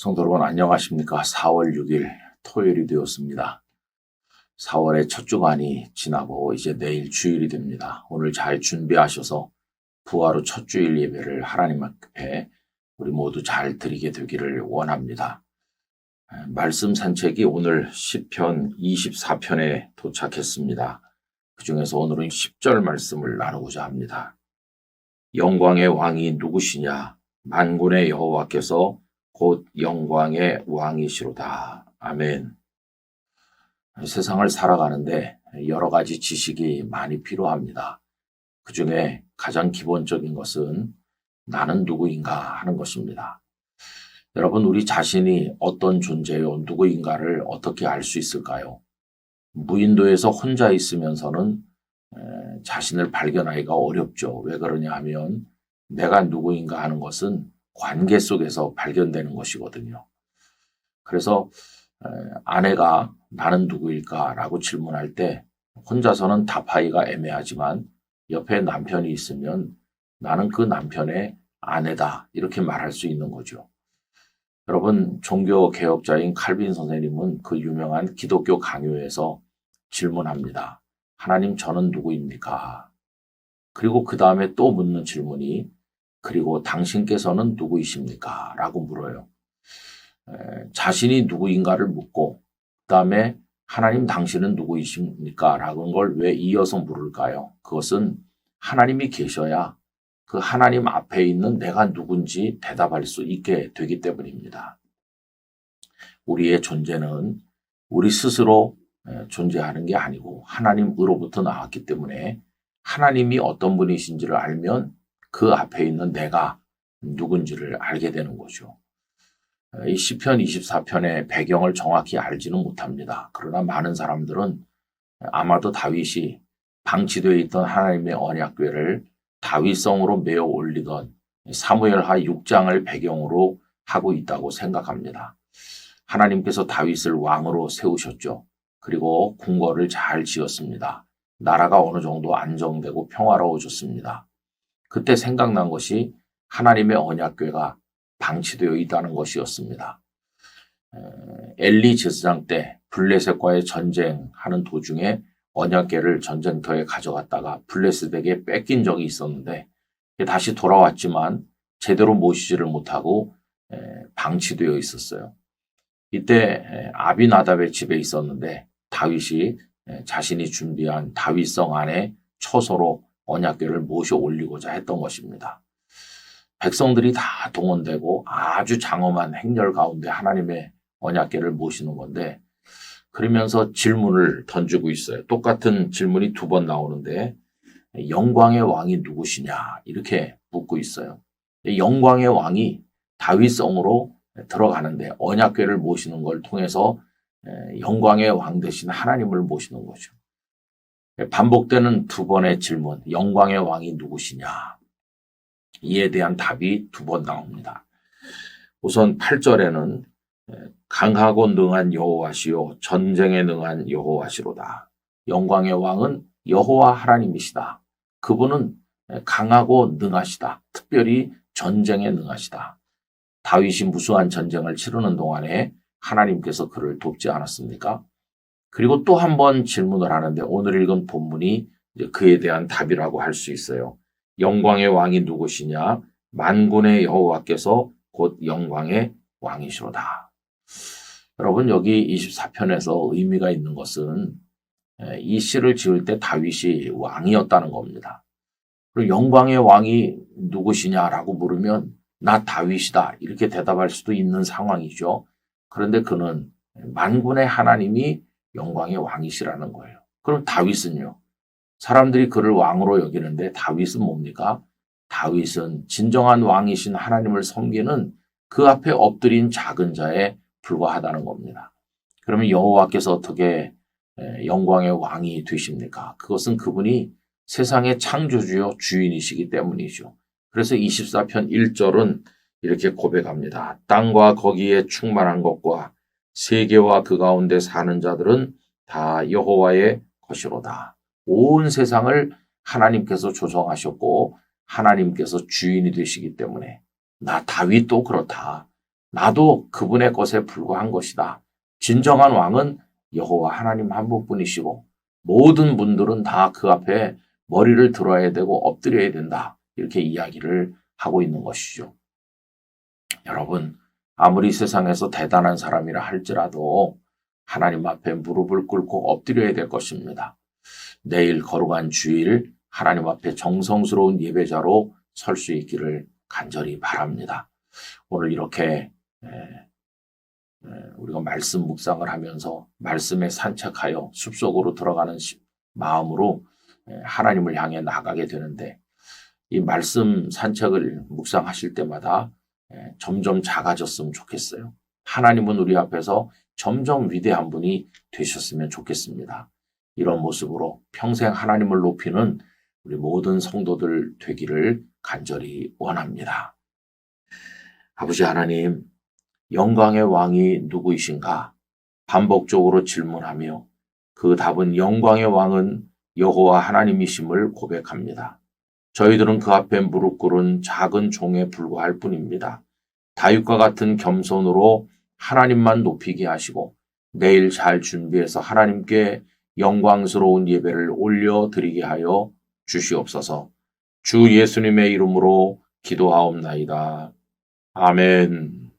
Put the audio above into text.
성도 여러분 안녕하십니까? 4월 6일 토요일이 되었습니다. 4월의 첫 주간이 지나고 이제 내일 주일이 됩니다. 오늘 잘 준비하셔서 부활 후 첫 주일 예배를 하나님 앞에 우리 모두 잘 드리게 되기를 원합니다. 말씀 산책이 오늘 시편 24편에 도착했습니다. 그 중에서 오늘은 10절 말씀을 나누고자 합니다. 영광의 왕이 누구시냐? 만군의 여호와께서 곧 영광의 왕이시로다. 아멘. 세상을 살아가는데 여러 가지 지식이 많이 필요합니다. 그 중에 가장 기본적인 것은 나는 누구인가 하는 것입니다. 여러분, 우리 자신이 어떤 존재요, 누구인가를 어떻게 알 수 있을까요? 무인도에서 혼자 있으면서는 자신을 발견하기가 어렵죠. 왜 그러냐 하면 내가 누구인가 하는 것은 관계 속에서 발견되는 것이거든요. 그래서 아내가 나는 누구일까? 라고 질문할 때 혼자서는 답하기가 애매하지만 옆에 남편이 있으면 나는 그 남편의 아내다 이렇게 말할 수 있는 거죠. 여러분, 종교 개혁자인 칼빈 선생님은 그 유명한 기독교 강요에서 질문합니다. 하나님, 저는 누구입니까? 그리고 그 다음에 또 묻는 질문이 그리고 당신께서는 누구이십니까? 라고 물어요. 자신이 누구인가를 묻고 그 다음에 하나님 당신은 누구이십니까? 라는 걸 왜 이어서 물을까요? 그것은 하나님이 계셔야 그 하나님 앞에 있는 내가 누군지 대답할 수 있게 되기 때문입니다. 우리의 존재는 우리 스스로 존재하는 게 아니고 하나님으로부터 나왔기 때문에 하나님이 어떤 분이신지를 알면 그 앞에 있는 내가 누군지를 알게 되는 거죠. 이 시편 24편의 배경을 정확히 알지는 못합니다. 그러나 많은 사람들은 아마도 다윗이 방치되어 있던 하나님의 언약궤를 다윗성으로 메어 올리던 사무엘하 6장을 배경으로 하고 있다고 생각합니다. 하나님께서 다윗을 왕으로 세우셨죠. 그리고 궁궐을 잘 지었습니다. 나라가 어느 정도 안정되고 평화로워졌습니다. 그때 생각난 것이 하나님의 언약궤가 방치되어 있다는 것이었습니다. 엘리 제사장 때 블레셋과의 전쟁하는 도중에 언약궤를 전쟁터에 가져갔다가 블레셋에게 뺏긴 적이 있었는데 다시 돌아왔지만 제대로 모시지를 못하고 방치되어 있었어요. 이때 아비나답의 집에 있었는데 다윗이 자신이 준비한 다윗성 안에 처소로 언약궤를 모셔 올리고자 했던 것입니다. 백성들이 다 동원되고 아주 장엄한 행렬 가운데 하나님의 언약궤를 모시는 건데 그러면서 질문을 던지고 있어요. 똑같은 질문이 2번 나오는데 영광의 왕이 누구시냐 이렇게 묻고 있어요. 영광의 왕이 다윗성으로 들어가는데 언약궤를 모시는 걸 통해서 영광의 왕 대신 하나님을 모시는 거죠. 반복되는 2번의 질문, 영광의 왕이 누구시냐? 이에 대한 답이 2번 나옵니다. 우선 8절에는 강하고 능한 여호와시요 전쟁에 능한 여호와시로다. 영광의 왕은 여호와 하나님이시다. 그분은 강하고 능하시다. 특별히 전쟁에 능하시다. 다윗이 무수한 전쟁을 치르는 동안에 하나님께서 그를 돕지 않았습니까? 그리고 또 한 번 질문을 하는데 오늘 읽은 본문이 그에 대한 답이라고 할 수 있어요. 영광의 왕이 누구시냐? 만군의 여호와께서 곧 영광의 왕이시로다. 여러분, 여기 24편에서 의미가 있는 것은 이 시를 지을 때 다윗이 왕이었다는 겁니다. 그리고 영광의 왕이 누구시냐라고 물으면 나 다윗이다 이렇게 대답할 수도 있는 상황이죠. 그런데 그는 만군의 하나님이 영광의 왕이시라는 거예요. 그럼 다윗은요? 사람들이 그를 왕으로 여기는데 다윗은 뭡니까? 다윗은 진정한 왕이신 하나님을 섬기는 그 앞에 엎드린 작은 자에 불과하다는 겁니다. 그러면 여호와께서 어떻게 영광의 왕이 되십니까? 그것은 그분이 세상의 창조주요 주인이시기 때문이죠. 그래서 24편 1절은 이렇게 고백합니다. 땅과 거기에 충만한 것과 세계와 그 가운데 사는 자들은 다 여호와의 것이로다. 온 세상을 하나님께서 조성하셨고 하나님께서 주인이 되시기 때문에 나 다윗도 그렇다. 나도 그분의 것에 불과한 것이다. 진정한 왕은 여호와 하나님 한 분뿐이시고 모든 분들은 다 그 앞에 머리를 들어야 되고 엎드려야 된다. 이렇게 이야기를 하고 있는 것이죠. 여러분, 아무리 세상에서 대단한 사람이라 할지라도 하나님 앞에 무릎을 꿇고 엎드려야 될 것입니다. 내일 거룩한 주일 하나님 앞에 정성스러운 예배자로 설 수 있기를 간절히 바랍니다. 오늘 이렇게 우리가 말씀 묵상을 하면서 말씀에 산책하여 숲속으로 들어가는 마음으로 하나님을 향해 나가게 되는데, 이 말씀 산책을 묵상하실 때마다 점점 작아졌으면 좋겠어요. 하나님은 우리 앞에서 점점 위대한 분이 되셨으면 좋겠습니다. 이런 모습으로 평생 하나님을 높이는 우리 모든 성도들 되기를 간절히 원합니다. 아버지 하나님, 영광의 왕이 누구이신가? 반복적으로 질문하며 그 답은 영광의 왕은 여호와 하나님이심을 고백합니다. 저희들은 그 앞에 무릎 꿇은 작은 종에 불과할 뿐입니다. 다윗과 같은 겸손으로 하나님만 높이게 하시고 내일 잘 준비해서 하나님께 영광스러운 예배를 올려드리게 하여 주시옵소서. 주 예수님의 이름으로 기도하옵나이다. 아멘.